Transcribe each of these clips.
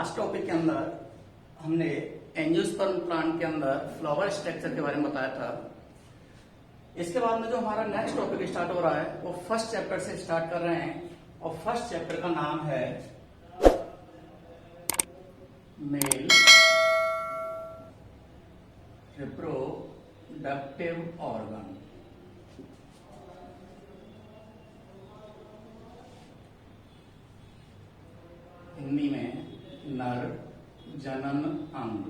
Last topic के अंदर हमने एंजियोस्पर्म प्लांट के अंदर फ्लावर स्ट्रक्चर के बारे में बताया था। इसके बाद में जो हमारा नेक्स्ट टॉपिक स्टार्ट हो रहा है वो फर्स्ट चैप्टर से स्टार्ट कर रहे हैं और फर्स्ट चैप्टर का नाम है मेल रिप्रोडक्टिव ऑर्गन। हिंदी में नर जनन अंग।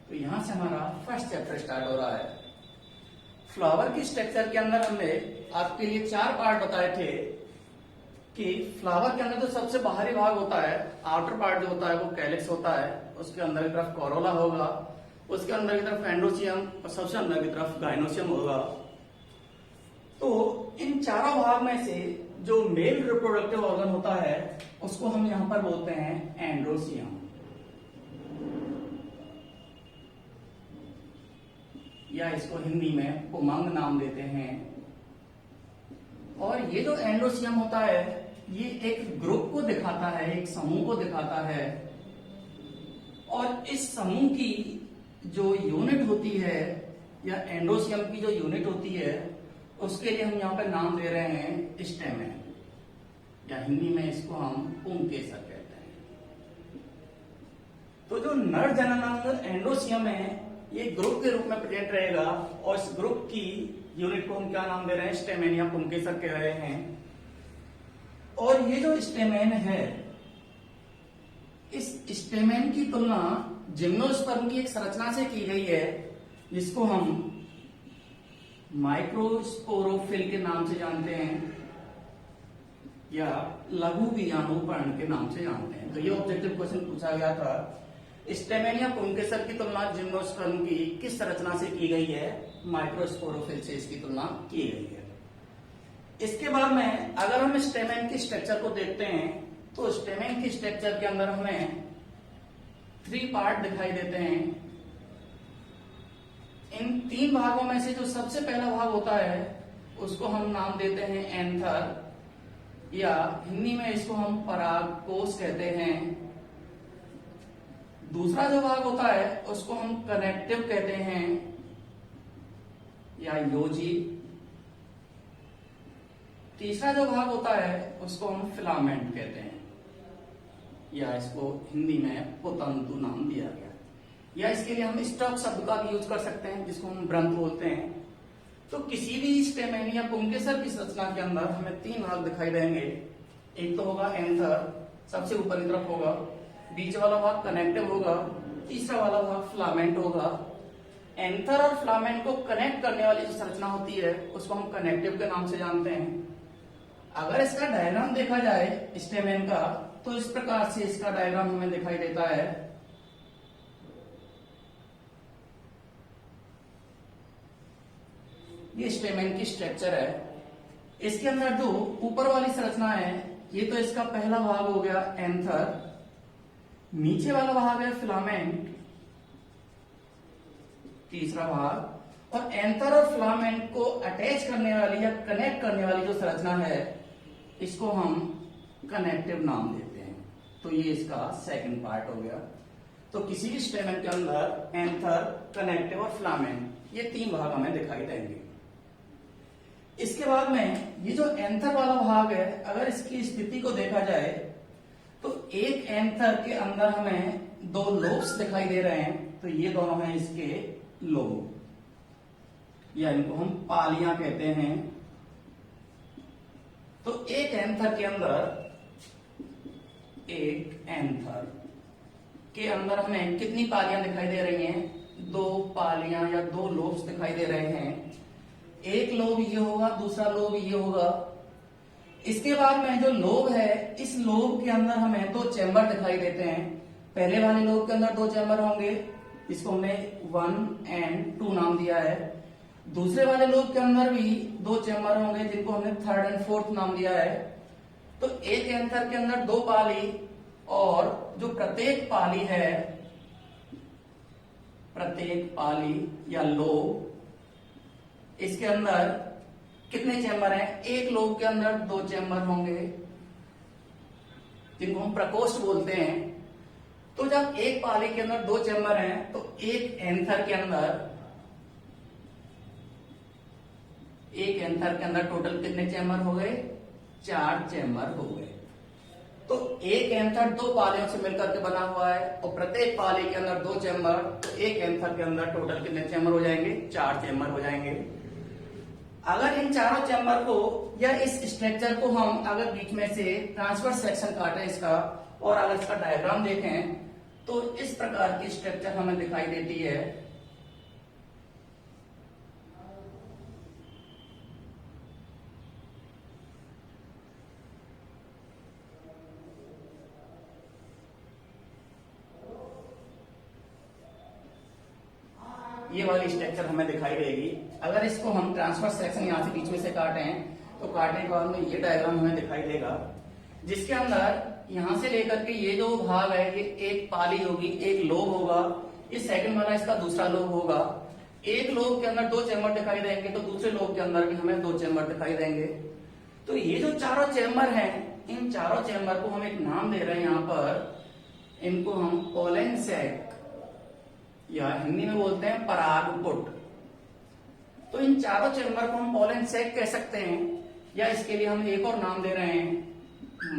तो यहां से हमारा फर्स्ट चैप्टर स्टार्ट हो रहा है। फ्लावर की स्ट्रक्चर के अंदर हमने आपके लिए 4 पार्ट बताए थे कि फ्लावर के अंदर जो सबसे बाहरी भाग होता है, आउटर पार्ट जो होता है वो कैलिक्स होता है, उसके अंदर की तरफ कोरोला होगा, उसके अंदर की तरफ एंडोसियम और सबसे अंदर की तरफ गाइनोसियम होगा। तो इन चारों भाग में से जो मेल रिप्रोडक्टिव ऑर्गन होता है उसको हम यहां पर बोलते हैं एंड्रोसियम, या इसको हिंदी में पुमंग नाम देते हैं। और ये जो एंड्रोसियम होता है ये एक ग्रुप को दिखाता है, एक समूह को दिखाता है। और इस समूह की जो यूनिट होती है या एंड्रोसियम की जो यूनिट होती है उसके लिए हम यहाँ पे नाम दे रहे हैं स्टेमेन, या हिंदी में इसको हम पुंकेसर कहते हैं। तो जो नर जननांग एंडोसियम है ये ग्रुप के रूप में प्रेजेंट रहेगा और इस ग्रुप की यूनिट को हम क्या नाम दे रहे हैं, स्टेमेन या पुंकेसर कह रहे हैं। और ये जो स्टेमेन है, इस स्टेमेन की तुलना जिम्नोस्पर्म की एक संरचना से की गई है जिसको हम माइक्रोस्पोरोफिल के नाम से जानते हैं या लघु बीजाणुपर्ण के नाम से जानते हैं। तो ये ऑब्जेक्टिव क्वेश्चन पूछा गया था, स्टेमेन या पुंकेसर की तुलना जिम्नोस्पर्म की किस संरचना से की गई है, माइक्रोस्पोरोफिल से इसकी तुलना की गई है। इसके बाद में अगर हम स्टेमेन की स्ट्रक्चर को देखते हैं तो स्टेमेन की स्ट्रक्चर के अंदर हमें 3 पार्ट दिखाई देते हैं। इन 3 भागों में से जो सबसे पहला भाग होता है उसको हम नाम देते हैं एंथर, या हिंदी में इसको हम परागकोश कहते हैं। दूसरा जो भाग होता है उसको हम कनेक्टिव कहते हैं या योजी। तीसरा जो भाग होता है उसको हम फिलामेंट कहते हैं, या इसको हिंदी में पुतंतु नाम दिया गया, या इसके लिए हम स्टॉक शब्द का भी यूज कर सकते हैं जिसको हम ब्रंथ बोलते हैं। तो किसी भी स्टेमेन या पुंकेसर की संरचना के अंदर हमें 3 भाग दिखाई देंगे। एक तो होगा एंथर, सबसे ऊपर की तरफ होगा, बीच वाला भाग कनेक्टिव होगा, तीसरा वाला भाग फिलामेंट होगा। एंथर और फिलामेंट को कनेक्ट करने वाली जो संरचना होती है उसको हम कनेक्टिव के नाम से जानते हैं। अगर इसका डायग्राम देखा जाए स्टेमेन का तो इस प्रकार से इसका डायग्राम हमें दिखाई देता है। ये स्टेमेन की स्ट्रक्चर है। इसके अंदर जो ऊपर वाली संरचना है ये तो इसका पहला भाग हो गया एंथर, नीचे वाला भाग है फिलामेंट, तीसरा भाग। और एंथर और फिलामेंट को अटैच करने वाली या कनेक्ट करने वाली जो संरचना है इसको हम कनेक्टिव नाम देते हैं। तो ये इसका सेकंड पार्ट हो गया। तो किसी भी स्टेमेन के अंदर एंथर, कनेक्टिव और फिलामेंट ये 3 भाग हमें दिखाई देंगे। इसके बाद में ये जो एंथर वाला भाग है अगर इसकी स्थिति को देखा जाए तो एक एंथर के अंदर हमें 2 लोब्स दिखाई दे रहे हैं। तो ये दोनों हैं इसके लोब, या इनको हम पालियां कहते हैं। तो एक एंथर के अंदर हमें कितनी पालियां दिखाई दे रही हैं, 2 पालियां या 2 लोब्स दिखाई दे रहे हैं। एक लोब ये होगा, दूसरा लोब ये होगा। इसके बाद में जो लोब है इस लोब के अंदर हमें 2 चैम्बर दिखाई देते हैं। पहले वाले लोब के अंदर 2 चैम्बर होंगे, इसको हमने 1 और 2 नाम दिया है। दूसरे वाले लोब के अंदर भी 2 चैम्बर होंगे जिनको हमने 3rd और 4th नाम दिया है। तो एक एंथर के अंदर 2 पाली, और जो प्रत्येक पाली या लोब इसके अंदर कितने चैम्बर हैं, एक लोब के अंदर 2 चैम्बर होंगे, जिनको हम प्रकोष्ठ बोलते हैं। तो जब एक पाली के अंदर 2 चेम्बर हैं तो एक एंथर के अंदर टोटल कितने चेम्बर हो गए? 4 चेम्बर हो गए। तो एक एंथर 2 पालियों से मिलकर के बना हुआ है और प्रत्येक पाली के अंदर 2 चेम्बर, तो एक एंथर के अंदर टोटल कितने चेम्बर हो जाएंगे? 4 चेम्बर हो जाएंगे। अगर इन चारों चेम्बर को या इस स्ट्रक्चर को हम अगर बीच में से ट्रांसवर्स सेक्शन काटें इसका और अगर इसका डायग्राम देखें तो इस प्रकार की स्ट्रक्चर हमें दिखाई देती है। ये वाली स्ट्रक्चर हमें दिखाई देगी। अगर इसको हम ट्रांसफर सेक्शन यहाँ से बीच में से काटें तो काटने के बाद में ये डायग्राम हमें दिखाई देगा, जिसके अंदर यहाँ से लेकर के ये जो भाग है ये एक पाली होगी, एक लोब होगा, ये सेकंड वाला इसका दूसरा लोब होगा। एक लोब के अंदर 2 चेम्बर दिखाई देंगे तो दूसरे लोब के अंदर भी हमें 2 चेम्बर दिखाई देंगे। तो ये जो चारों चेम्बर हैं, इन चारों चेम्बर को हम एक नाम दे रहे हैं यहाँ पर, इनको हम पोलन सैक या हिंदी में बोलते हैं परागपुट। तो इन चारों चेम्बर को हम पोलन सैक कह सकते हैं, या इसके लिए हम एक और नाम दे रहे हैं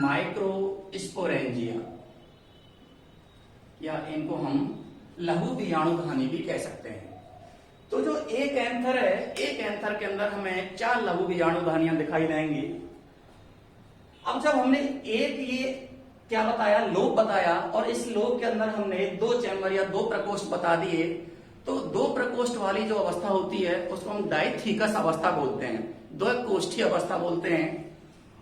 माइक्रोस्पोरेंजिया, या इनको हम लघु बीजाणुधानी भी कह सकते हैं। तो जो एक एंथर है, एक एंथर के अंदर हमें 4 लघु बीजाणुधानियां दिखाई देंगी। अब जब हमने एक ये क्या बताया, लोब बताया, और इस लोब के अंदर हमने 2 चैम्बर या 2 प्रकोष्ठ बता दिए, तो 2 प्रकोष्ठ वाली जो अवस्था होती है उसको हम डाइथीकस अवस्था बोलते हैं, 2 कोष्ठीय अवस्था बोलते हैं।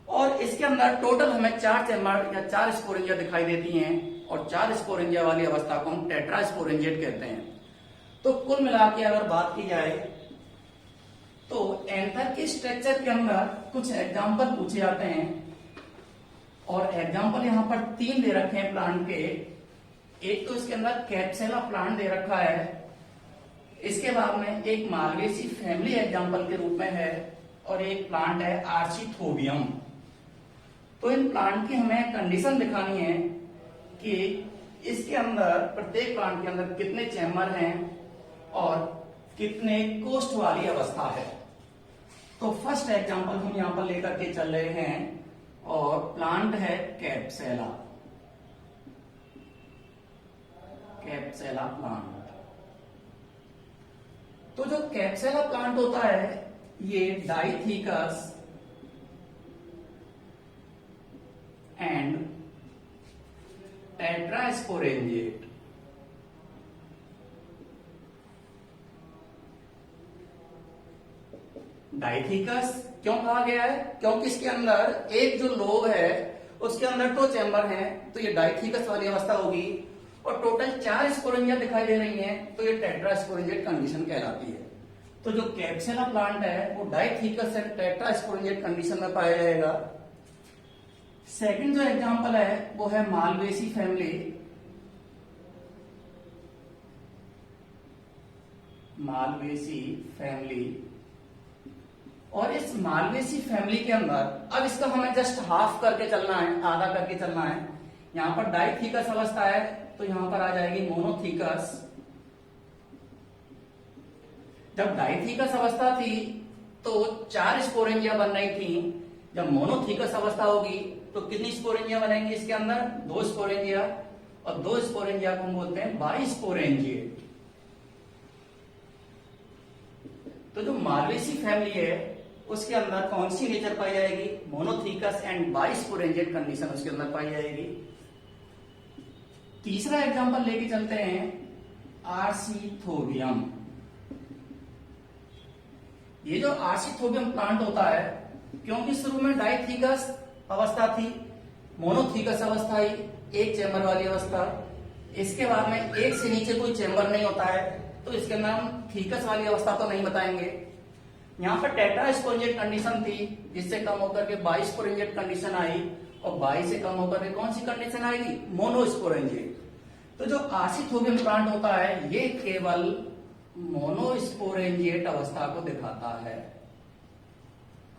और इसके अंदर टोटल हमें 4 चैम्बर या 4 स्पोरेंजिया दिखाई देती हैं, और 4 स्पोरेंजिया वाली अवस्था को हम टेट्रास्पोरेंजिएट कहते हैं। तो कुल मिला के अगर बात की जाए तो एंथर के स्ट्रक्चर के अंदर कुछ एग्जाम्पल पूछे जाते हैं, और एग्जाम्पल यहाँ पर 3 दे रखे हैं प्लांट के। एक तो इसके अंदर कैप्सेला प्लांट दे रखा है, इसके बाद में एक मालवेसी फैमिली एग्जाम्पल के रूप में है, और एक प्लांट है आर्चिथोबियम। तो इन प्लांट की हमें कंडीशन दिखानी है कि इसके अंदर, प्रत्येक प्लांट के अंदर कितने चैम्बर हैं और कितने कोष्ठ वाली अवस्था है। तो फर्स्ट एग्जाम्पल हम यहाँ पर लेकर के चल रहे हैं, और प्लांट है कैप्सेला प्लांट। तो जो कैप्सेला प्लांट होता है ये डाइथीकस एंड टेट्रास्पोरेंजिएट, डाइथीकस क्यों कहा गया है? क्योंकि इसके अंदर एक जो लोब है उसके अंदर 2 चैम्बर हैं, तो ये डाइथीकस वाली अवस्था होगी, और टोटल 4 स्पोरेंजिया दिखाई दे रही हैं, तो ये टेट्रास्पोरेंजिएट कंडीशन कहलाती है। तो जो कैप्सेला प्लांट है वो डाइथीकस एंड टेट्रास्पोरेंजिएट कंडीशन में पाया जाएगा। सेकंड जो एग्जांपल है वो है मालवेसी फैमिली। और इस मालवेसी फैमिली के अंदर अब इसका हमें जस्ट हाफ करके चलना है, आधा करके चलना है। यहां पर डाइथीकस अवस्था है तो यहां पर आ जाएगी मोनोथीकस। जब डाइथीकस अवस्था थी तो 4 स्पोरेंजिया बन रही थी, जब मोनोथीकस अवस्था होगी तो कितनी स्पोरेंजिया बनेंगी इसके अंदर? 2 स्पोरेंजिया, और 2 स्पोरेंजिया को हम बोलते हैं बाइस्पोरेंजिएट। तो जो मालवेसी फैमिली है उसके अंदर कौन सी नेचर पाई जाएगी? मोनोथीकस एंड बाइस्पोरेंजिएट कंडीशन उसके अंदर पाई जाएगी। तीसरा एग्जांपल लेके चलते हैं आर्चिथोबियम। ये जो आर्चिथोबियम प्लांट होता है, क्योंकि शुरू में डाइथीकस अवस्था थी, मोनोथीकस अवस्था ही, एक चैम्बर वाली अवस्था, इसके बाद में एक से नीचे कोई चैम्बर नहीं होता है, तो इसके अंदर हम थीकस वाली अवस्था तो नहीं बताएंगे। यहाँ पर टेट्रास्पोरेंजिएट कंडीशन थी, जिससे कम होकर के बाइस्पोरेंजिएट कंडीशन आई, और बाई से कम होकर के कौन सी कंडीशन आएगी? मोनोस्पोरेंजिएट। तो जो आर्चिथोबियम प्लांट होता है ये केवल मोनोस्पोरेंजिएट अवस्था को दिखाता है।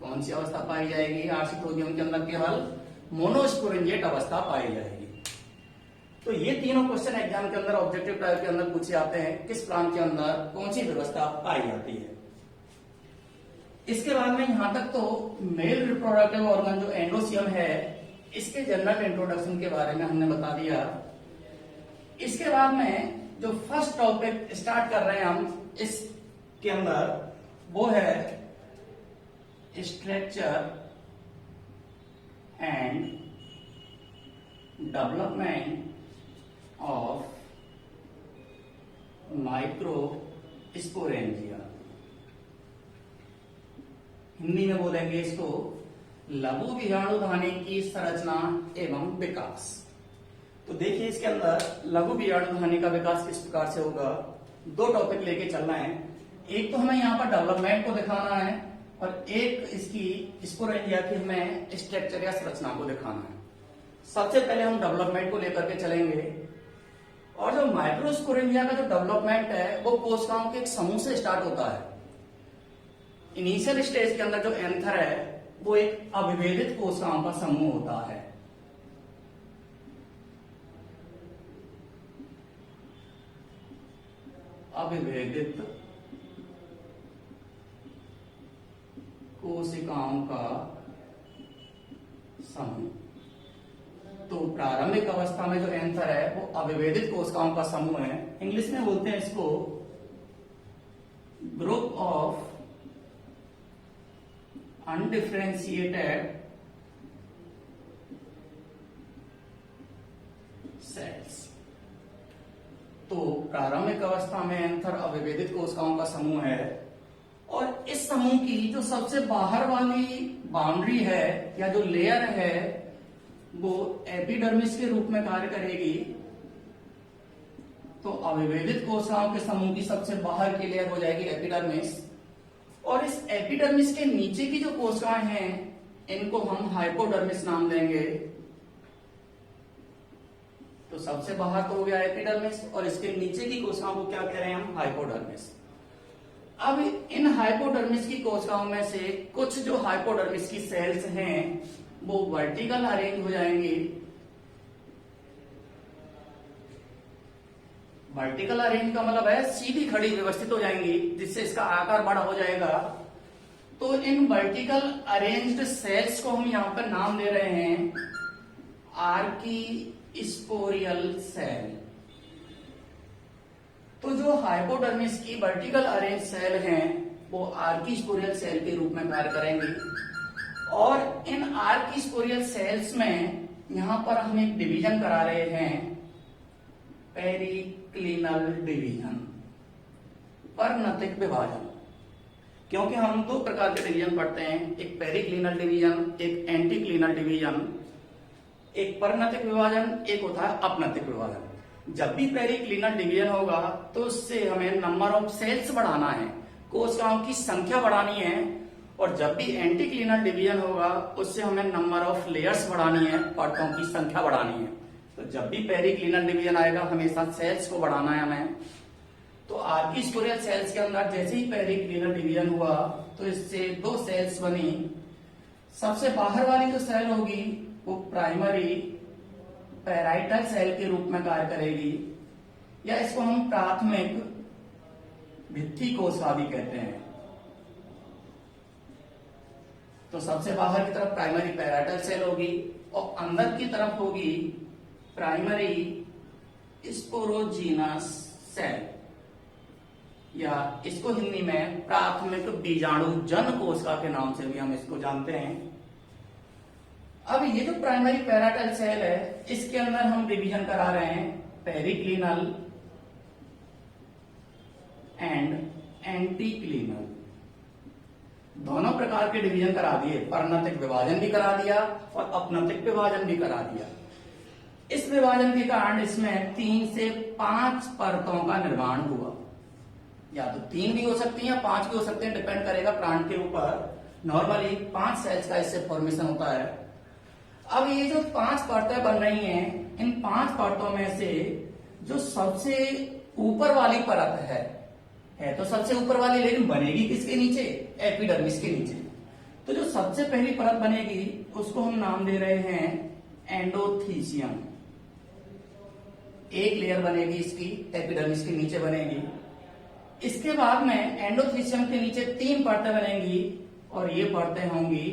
कौन सी अवस्था पाई जाएगी आर्चिथोबियम के अंदर? केवल मोनोस्पोरेंजिएट अवस्था पाई जाएगी। तो ये तीनों क्वेश्चन एग्जाम के अंदर ऑब्जेक्टिव टाइप के अंदर पूछे जाते हैं, किस प्लांट के अंदर कौन सी व्यवस्था पाई जाती है। इसके बाद में यहां तक तो मेल रिप्रोडक्टिव ऑर्गन जो एंडोसियम है इसके जनरल इंट्रोडक्शन के बारे में हमने बता दिया। इसके बाद में जो फर्स्ट टॉपिक स्टार्ट कर रहे हैं हम इसके अंदर वो है structure and development of microsporangia. Hindi में बोलेंगे इसको लघु बीजाणुधानी की संरचना एवं विकास। तो देखिए इसके अंदर लघु बीजाणुधानी का विकास किस प्रकार से होगा, दो टॉपिक लेके चलना है। एक तो हमें यहाँ पर डेवलपमेंट को दिखाना है और एक इसकी स्पोरेंजिया की हमें स्ट्रक्चर या संरचना को दिखाना है। सबसे पहले हम डेवलपमेंट को लेकर के चलेंगे। और जो माइक्रोस्पोरेंजिया का जो डेवलपमेंट है वो कोशिकाओं के एक समूह से स्टार्ट होता है। इनिशियल स्टेज के अंदर जो एंथर है वो एक अविभेदित कोशिकाओं का समूह होता है। अविभेदित कोशिकाओं का समूह। तो प्रारंभिक अवस्था में जो एंथर है वो अविभेदित कोशिकाओं का समूह है। इंग्लिश में बोलते हैं इसको ग्रुप ऑफ अनडिफरेंशिएटेड सेल्स। तो प्रारंभिक अवस्था में एंथर अविभेदित कोशिकाओं का समूह है और इस समूह की जो सबसे बाहर वाली बाउंड्री है या जो लेयर है वो एपिडर्मिस के रूप में कार्य करेगी। तो अविभेदित कोशिकाओं के समूह की सबसे बाहर की लेयर हो जाएगी एपिडर्मिस और इस एपिडर्मिस के नीचे की जो कोशिकाएं हैं इनको हम हाइपोडर्मिस नाम देंगे। तो सबसे बाहर तो हो गया एपिडर्मिस और इसके नीचे की कोशिकाओं को क्या कह रहे हैं हम, हाइपोडर्मिस। अब इन हाइपोडर्मिस की कोशिकाओं में से कुछ जो हाइपोडर्मिस की सेल्स हैं वो वर्टिकल अरेंज हो जाएंगी। वर्टिकल अरेंज का मतलब है सीधी खड़ी व्यवस्थित हो जाएंगी जिससे इसका आकार बड़ा हो जाएगा। तो इन वर्टिकल अरेंज्ड सेल्स को हम यहां पर नाम दे रहे हैं आर्कीस्पोरियल सेल। तो जो हाइपोडर्मिस की वर्टिकल अरेंज सेल हैं वो आर्कीस्पोरियल सेल के रूप में कार्य करेंगी और इन आर्कीस्पोरियल सेल्स में यहां पर हम एक डिवीजन करा रहे हैं, पेरिक्लिनल डिवीजन, परनतिक विभाजन। क्योंकि हम दो प्रकार के डिवीजन पढ़ते हैं, एक पेरिक्लिनल डिवीजन, एक एंटीक्लिनल डिवीजन। एक परनतिक विभाजन, एक होता है अपनतिक विभाजन। जब भी पेरिक्लिनल डिवीजन होगा तो उससे हमें नंबर ऑफ सेल्स बढ़ाना है, कोशिकाओं की संख्या बढ़ानी है। और जब भी एंटीक्लिनल डिवीजन होगा उससे हमें नंबर ऑफ लेयर्स बढ़ानी है, परतों की संख्या बढ़ानी है। तो जब भी पेरिक्लिनल डिवीजन आएगा हमेशा सेल्स को बढ़ाना है हमें। तो आर्कीस्पोरियल सेल्स के अंदर जैसे ही पेरिक्लिनल डिवीजन हुआ तो इससे दो सेल्स बनी। सबसे बाहर वाली जो सेल होगी वो प्राइमरी पैराइटल सेल के रूप में कार्य करेगी या इसको हम प्राथमिक भित्ति कोशिका भी कहते हैं। तो सबसे बाहर की तरफ प्राइमरी पैराइटल सेल होगी और अंदर की तरफ होगी प्राइमरी स्पोरोजीनस सेल या इसको हिंदी में प्राथमिक बीजाणुजन कोशिका के नाम से भी हम इसको जानते हैं। अब ये जो प्राइमरी पैराइटल सेल है इसके अंदर हम डिवीजन करा रहे हैं पेरिक्लिनल एंड एंटीक्लिनल, दोनों प्रकार के डिवीजन करा दिए। परनतिक विभाजन भी करा दिया और अपनतिक विभाजन भी करा दिया। इस विभाजन के कारण इसमें 3 से 5 परतों का निर्माण हुआ। या तो 3 भी हो सकती हैं या 5 भी हो सकते हैं, डिपेंड करेगा प्लांट के ऊपर। नॉर्मली 5 सेल्स का इससे फॉर्मेशन होता है। अब ये जो 5 परतें बन रही हैं, इन 5 परतों में से जो सबसे ऊपर वाली परत है तो सबसे ऊपर वाली, लेकिन बनेगी किसके नीचे, एपिडर्मिस के नीचे। तो जो सबसे पहली परत बनेगी उसको हम नाम दे रहे हैं एंडोथीसियम। एक लेयर बनेगी इसकी, एपिडर्मिस के नीचे बनेगी। इसके बाद में एंडोथीसियम के नीचे 3 परतें बनेंगी और ये परतें होंगी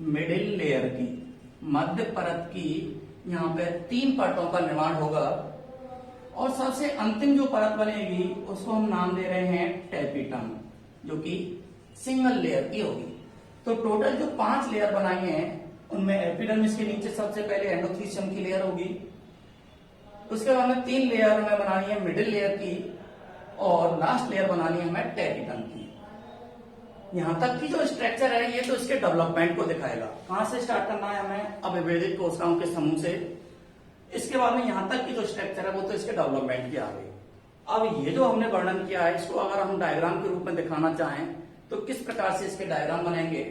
मिडिल लेयर की, मध्य परत की। यहाँ पे 3 परतों का निर्माण होगा और सबसे अंतिम जो परत बनेगी उसको हम नाम दे रहे हैं टेपिटम, जो कि सिंगल लेयर की होगी। तो टोटल जो 5 लेयर बनाई हैं उनमें एपिडर्मिस के नीचे सबसे पहले एंडोथीसियम की लेयर होगी, उसके बाद में 3 लेयर हमें बनानी है मिडिल लेयर की और लास्ट लेयर बनानी है हमें टेपिटम की। यहां तक की जो स्ट्रक्चर है ये तो इसके डेवलपमेंट को दिखाएगा। कहां से स्टार्ट करना है हमें? अविभेदित कोशिकाओं के समूह से। इसके बाद में यहां तक की जो स्ट्रक्चर है वो तो इसके डेवलपमेंट की आ गई। अब ये जो हमने वर्णन किया है इसको अगर हम डायग्राम के रूप में दिखाना चाहें तो किस प्रकार से इसके डायग्राम बनेंगे,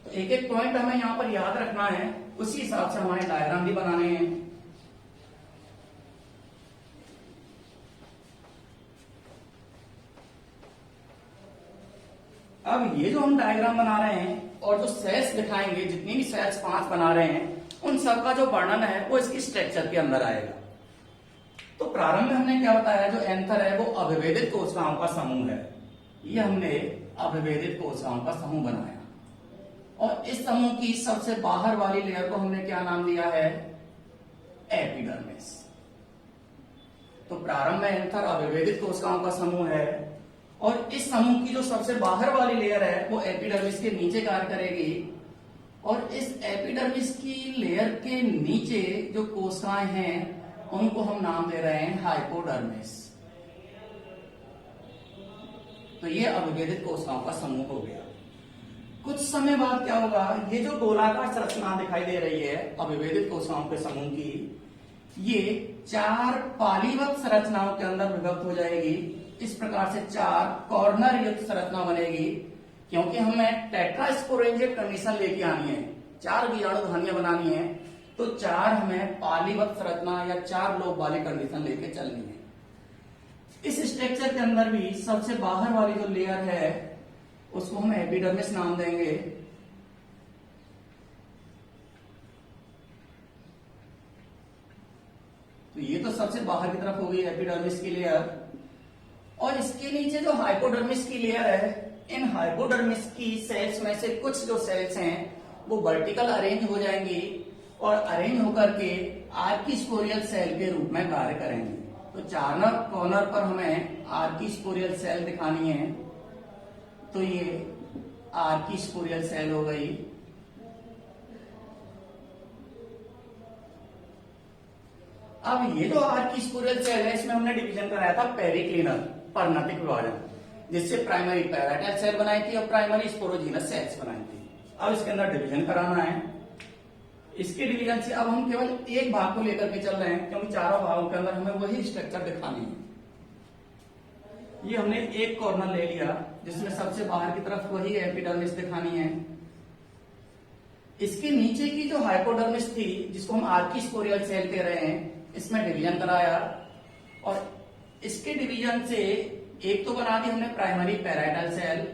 तो एक एक पॉइंट हमें यहां पर याद रखना है, उसी हिसाब से हमारे डायग्राम भी बनाने हैं। अब ये जो हम डायग्राम बना रहे हैं और जो सेल्स दिखाएंगे, जितनी भी सेल्स 5 बना रहे हैं उन सब का जो वर्णन है वो इसकी स्ट्रक्चर के अंदर आएगा। तो प्रारंभ में हमने क्या बताया, जो एंथर है वो अविभेदित कोशिकाओं का समूह है। ये हमने अविभेदित कोशिकाओं का समूह बनाया और इस समूह की सबसे बाहर वाली लेयर को हमने क्या नाम दिया है? एपिडर्मिस। तो प्रारंभ में एंथर अविभेदित कोशिकाओं का समूह है और इस समूह की जो सबसे बाहर वाली लेयर है वो एपिडर्मिस के नीचे कार्य करेगी और इस एपिडर्मिस की लेयर के नीचे जो कोशिकाएं हैं उनको हम नाम दे रहे हैं हाइपोडर्मिस। तो ये अविभेदित कोशिकाओं का समूह हो गया। कुछ समय बाद क्या होगा, ये जो गोलाकार संरचना दिखाई दे रही है अविभेदित कोशिकाओं के समूह की, ये 4 पालीवत संरचनाओं के अंदर विभक्त हो जाएगी। इस प्रकार से 4 कॉर्नर युक्त संरचना बनेगी, क्योंकि हमें टेट्रास्पोरेंजियट कंडीशन लेके आनी है, 4 बीजाणुधानियां बनानी है, तो 4 हमें पालीवत संरचना या 4 लोब वाली कंडीशन लेके चलनी है। इस स्ट्रक्चर के अंदर भी सबसे बाहर वाली जो लेयर है उसको हम एपिडर्मिस नाम देंगे। तो ये तो सबसे बाहर की तरफ होगी एपिडर्मिस की लेयर और इसके नीचे जो हाइपोडर्मिस की लेयर है, इन हाइपोडर्मिस की सेल्स में से कुछ जो सेल्स हैं वो वर्टिकल अरेंज हो जाएंगी और अरेंज होकर के आर्किस्पोरियल सेल के रूप में कार्य करेंगी। तो 4 कॉर्नर पर हमें आर्किस्पोरियल सेल दिखानी है, तो ये आर्किस्पोरियल सेल हो गई। अब ये जो आर्किस्पोरियल सेल है इसमें हमने डिवीजन कराया था पेरिक्लिनल, पर्णतिक विभाजन, जिससे प्राइमरी पैराटाइल सेल बनाई थी और प्राइमरी स्पोरोजीनस सेल्स बनाई थी। अब इसके अंदर डिवीजन कराना है। इसके डिवीजन से अब हम केवल एक भाग को लेकर के चल रहे हैं, क्योंकि चारों भागों के अंदर हमें वही स्ट्रक्चर दिखानी है। ये हमने एक कॉर्नर ले लिया जिसमें सबसे बाहर की तरफ वही एपिडर्मिस दिखानी है। इसके नीचे की जो हाइपोडर्मिस थी, जिसको हम आर्किस्पोरियल सेल कह रहे हैं, इसमें डिवीजन कराया और इसके डिवीजन से एक तो बना दी हमने प्राइमरी पैराटाइल सेल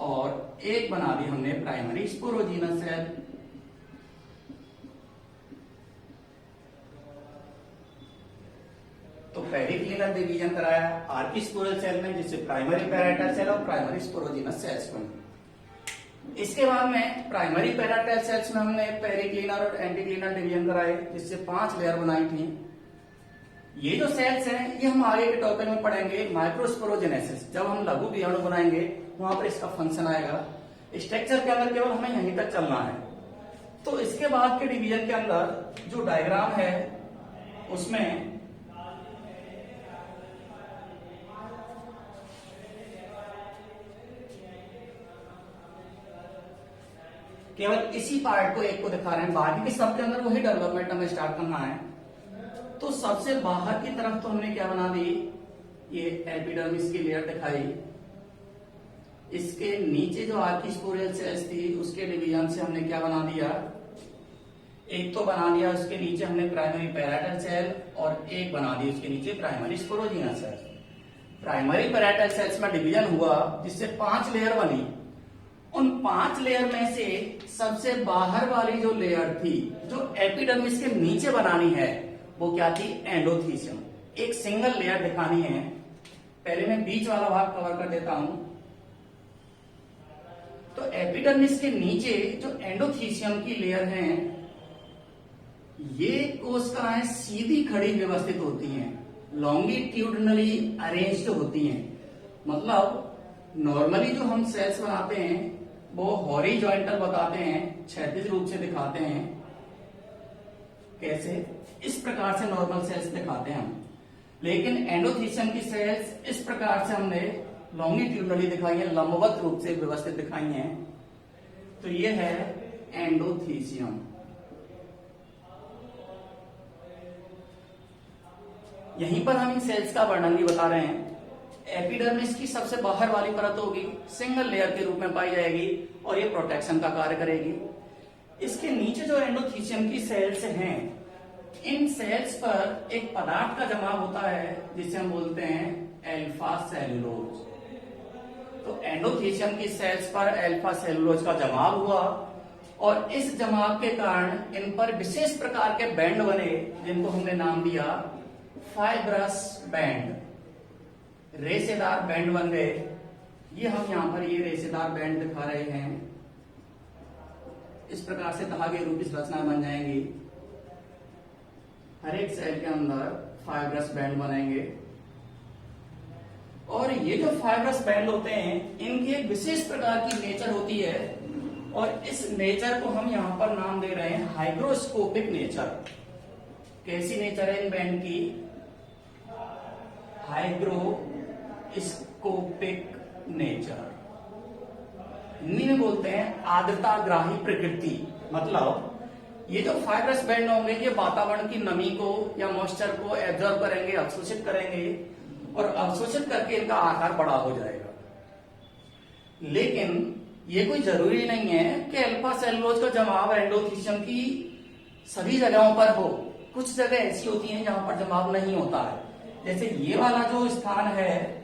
और एक बना दी हमने प्राइमरी स्पोरोजीनस सेल। तो पेरिक्लिनल डिवीजन कराया आर्किस्पोरियल सेल में, जिससे प्राइमरी पैराटाइल सेल और प्राइमरी स्पोरोजीनस सेल्स बने। इसके बाद में प्राइमरी पैराटाइल सेल्स में हमने पेरिक्लिनल और एंटीक्लिनल डिवीजन कराए, जिससे 5 लेयर बनाई थी। ये जो सेल्स हैं ये हम आगे के टॉपिक में पढ़ेंगे, माइक्रोस्पोरोजेनेसिस। जब हम लघु बीजाणु बनाएंगे वहां पर इसका फंक्शन आएगा। स्ट्रक्चर के अंदर केवल हमें यहीं तक चलना है। तो इसके बाद के डिवीजन के अंदर जो डायग्राम है उसमें केवल इसी पार्ट को एक को दिखा रहे हैं, बाकी के सबके अंदर वही डेवलपमेंट हमें स्टार्ट करना है। तो सबसे बाहर की तरफ तो हमने क्या बना दी, ये एपिडर्मिस की लेयर दिखाई। इसके नीचे जो आर्किस्पोरियल सेल्स थी उसके डिवीजन से हमने क्या बना दिया, एक तो बना दिया उसके नीचे हमने प्राइमरी पैराटाइल सेल और एक बना दी उसके नीचे primary sporogenous cell. Primary parietal cells में डिवीजन हुआ जिससे 5 लेयर बनी। उन 5 लेयर में से सबसे बाहर वाली जो लेयर थी, जो एपिडर्मिस के नीचे बनानी है, वो क्या थी? एंडोथीसियम। एक सिंगल लेयर दिखानी है। पहले मैं बीच वाला भाग कवर कर देता हूं। तो एपिडर्मिस के नीचे जो एंडोथीसियम की लेयर है, ये कोशिकाएं सीधी खड़ी व्यवस्थित होती हैं, लॉन्गिट्यूडनली अरेंज्ड होती हैं। मतलब नॉर्मली जो हम सेल्स बनाते हैं वो हॉरिजॉन्टल बताते हैं, क्षैतिज रूप से दिखाते हैं। कैसे? इस प्रकार से नॉर्मल सेल्स दिखाते हैं हम। लेकिन एंडोथीसियम की सेल्स इस प्रकार से हमने लॉन्गिट्यूडनली दिखाई है, लंबवत रूप से व्यवस्थित दिखाई हैं। तो ये है एंडोथीसियम। यहीं पर हम इन सेल्स का वर्णन भी बता रहे हैं। एपिडर्मिस की सबसे बाहर वाली परत होगी, सिंगल लेयर के रूप में पाई जाएगी और ये प्रोटेक्शन का कार्य करेगी। इसके नीचे जो एंडोथीसियम की सेल्स हैं, इन सेल्स पर एक पदार्थ का जमाव होता है जिसे हम बोलते हैं अल्फा सेलुलोज। तो एंडोथीसियम की सेल्स पर अल्फा सेलुलोज का जमाव हुआ और इस जमाव के कारण इन पर विशेष प्रकार के बैंड बने, जिनको हमने नाम दिया फाइब्रस बैंड। रेशेदार बैंड बन गए। ये हम यहां पर ये रेशेदार बैंड दिखा रहे हैं। इस प्रकार से धागे रूप इस रचना बन जाएंगी। हर एक सेल के अंदर फाइब्रस बैंड बनेंगे और ये जो फाइब्रस बैंड होते हैं, इनकी एक विशेष प्रकार की नेचर होती है और इस नेचर को हम यहां पर नाम दे रहे हैं हाइग्रोस्कोपिक नेचर। कैसी नेचर है इन बैंड की? Hygroscopic nature. हिंदी में बोलते हैं आर्द्रताग्राही प्रकृति। मतलब ये जो फाइब्रस बैंड होंगे, ये वातावरण की नमी को या मॉइस्चर को एब्जॉर्ब करेंगे, अवशोषित करेंगे और अवशोषित करके इनका आकार बड़ा हो जाएगा। लेकिन ये कोई जरूरी नहीं है कि अल्फा सेलुलोज का जमाव एंडोथीसियम की सभी जगहों पर हो। कुछ जगह ऐसी होती हैं जहां पर जमाव नहीं होता है। जैसे ये वाला जो स्थान है,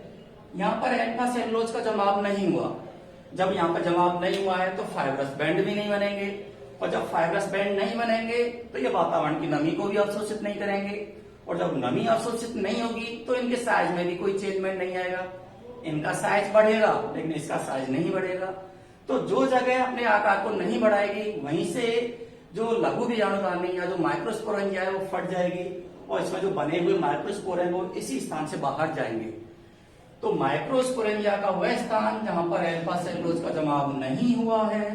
यहाँ पर अल्फा सेलुलोज का जमाव नहीं हुआ। जब यहाँ पर जमाव नहीं हुआ है तो फाइब्रस बैंड भी नहीं बनेंगे और जब फाइब्रस बैंड नहीं बनेंगे तो ये वातावरण की नमी को भी अवशोषित नहीं करेंगे और जब नमी अवशोषित नहीं होगी तो इनके साइज में भी कोई चेंजमेंट नहीं आएगा। इनका साइज बढ़ेगा लेकिन इसका साइज नहीं बढ़ेगा। तो जो जगह अपने आकार को नहीं बढ़ाएगी, वहीं से जो लघु बीजाणुधानी या जो माइक्रोस्पोरेंजिया है वो फट जाएगी और इसमें जो बने हुए माइक्रोस्पोर है वो इसी स्थान से बाहर जाएंगे। तो माइक्रोस्पोरेंजिया का वह स्थान जहां पर अल्फा सेलुलोज का जमाव नहीं हुआ है,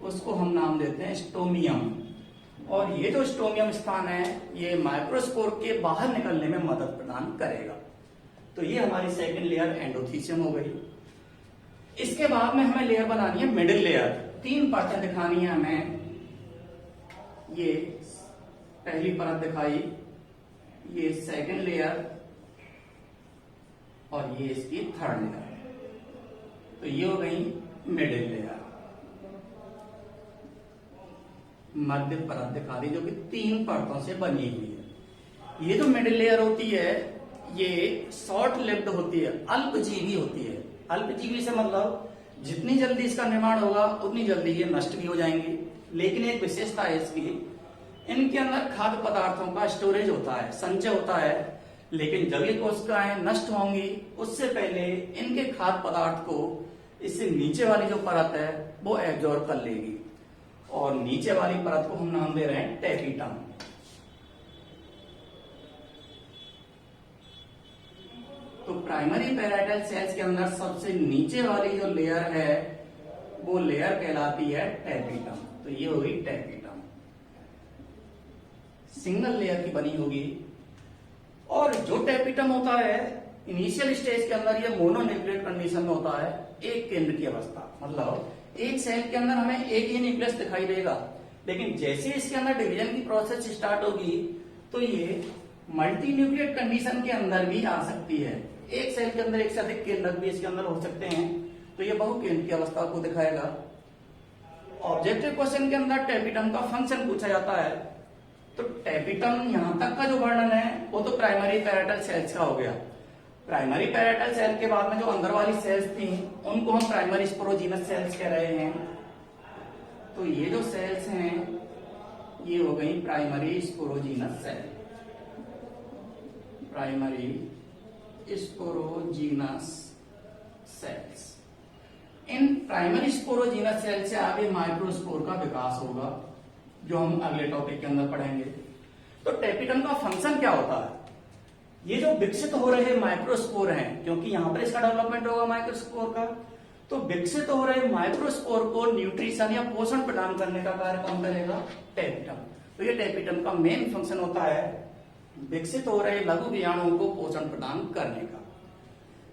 उसको हम नाम देते हैं स्टोमियम। और ये जो स्टोमियम स्थान है, ये माइक्रोस्पोर के बाहर निकलने में मदद प्रदान करेगा। तो ये हमारी सेकंड लेयर एंडोथीसियम हो गई। इसके बाद में हमें लेयर बनानी है मिडिल लेयर। 3 परतें दिखानी है हमें। ये पहली परत दिखाई, ये सेकंड लेयर और ये इसकी थर्ड लेयर। तो ये हो गई मिडिल लेयर। मध्य परत दिखा दी जो कि 3 परतों से बनी हुई है। ये जो मिडिल लेयर होती है, ये शॉर्ट लिव्ड होती है, अल्पजीवी होती है। अल्पजीवी से मतलब जितनी जल्दी इसका निर्माण होगा उतनी जल्दी ये नष्ट भी हो जाएंगी। लेकिन एक विशेषता है इसकी, इनके अंदर खाद्य पदार्थों का स्टोरेज होता है, संचय होता है। लेकिन जब ये कोशिकाएं नष्ट होंगी उससे पहले इनके खाद्य पदार्थ को इससे नीचे वाली जो परत है वो एब्जॉर्ब कर लेगी और नीचे वाली परत को हम नाम दे रहे हैं टेपिटम। तो प्राइमरी पैराइटल सेल्स के अंदर सबसे नीचे वाली जो लेयर है वो लेयर कहलाती है टेपिटम। तो ये होगी टेपिटम, सिंगल लेयर की बनी होगी। और जो टेपिटम होता है इनिशियल स्टेज के अंदर ये मोनोन्यूक्लियेट कंडीशन में होता है, एक केंद्र की अवस्था। मतलब एक सेल के अंदर हमें एक ही न्यूक्लियस दिखाई देगा, लेकिन जैसे इसके अंदर डिवीजन की प्रोसेस स्टार्ट होगी तो ये मल्टी न्यूक्लियेट कंडीशन के अंदर भी आ सकती है। एक सेल के अंदर एक से अधिक केंद्रक भी इसके अंदर हो सकते हैं, तो ये बहुकेंद्र की अवस्था को दिखाएगा। ऑब्जेक्टिव क्वेश्चन के अंदर टेपिटम का फंक्शन पूछा जाता है, तो टेपिटम यहां तक का जो वर्णन है वो तो प्राइमरी पैराइटल सेल्स का हो गया। प्राइमरी पैराइटल सेल के बाद में जो अंदर वाली सेल्स थी उनको हम प्राइमरी स्पोरोजीनस सेल्स कह रहे हैं। तो ये जो सेल्स हैं ये हो गई primary sporogenous cell, primary sporogenous cells. इन प्राइमरी स्पोरोजीनस सेल से आगे माइक्रोस्पोर का विकास होगा, जो हम अगले टॉपिक के अंदर पढ़ेंगे। तो टेपिटम का फंक्शन क्या होता है? ये जो विकसित हो रहे माइक्रोस्पोर हैं, क्योंकि यहां पर इसका डेवलपमेंट होगा माइक्रोस्पोर का, तो विकसित हो रहे माइक्रोस्पोर को न्यूट्रिशन या पोषण प्रदान करने का कार्य कौन करेगा? टेपिटम। तो ये टेपिटम का मेन फंक्शन होता है विकसित हो रहे लघु वीजाणुओं को पोषण प्रदान करने का।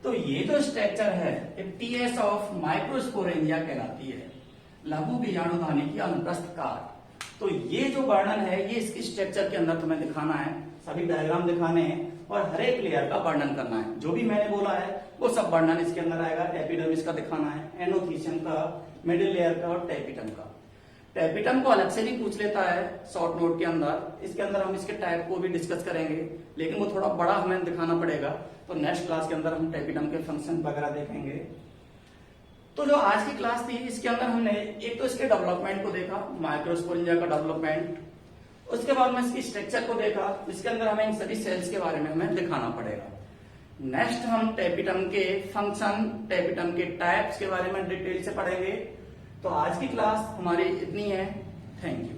तो ये जो स्ट्रक्चर है टीएस ऑफ माइक्रोस्पोरेंजिया कहलाती है, लघु वीजाणुधानी की अनुप्रस्थ काट। तो ये जो वर्णन है ये इसकी स्ट्रक्चर के अंदर तुम्हें दिखाना है, सभी डायग्राम दिखाने हैं और हर एक लेयर का वर्णन करना है। जो भी मैंने बोला है वो सब वर्णन इसके अंदर आएगा। एपिडर्मिस का दिखाना है, एनोथीसियम का, मिडिल लेयर का और टेपिटम का। टेपिटम को अलग से भी पूछ लेता है शॉर्ट नोट के अंदर, इसके अंदर हम इसके टाइप को भी डिस्कस करेंगे, लेकिन वो थोड़ा बड़ा हमें दिखाना पड़ेगा। तो नेक्स्ट क्लास के अंदर हम टेपिटम के फंक्शन वगैरह देखेंगे। तो जो आज की क्लास थी इसके अंदर हमने एक तो इसके डेवलपमेंट को देखा, माइक्रोस्पोरेंजिया का डेवलपमेंट, उसके बाद में इसकी स्ट्रक्चर को देखा, जिसके अंदर हमें इन सभी सेल्स के बारे में हमें दिखाना पड़ेगा। नेक्स्ट हम टेपिटम के फंक्शन, टेपिटम के टाइप्स के बारे में डिटेल से पढ़ेंगे। तो आज की क्लास हमारी इतनी है। Thank you.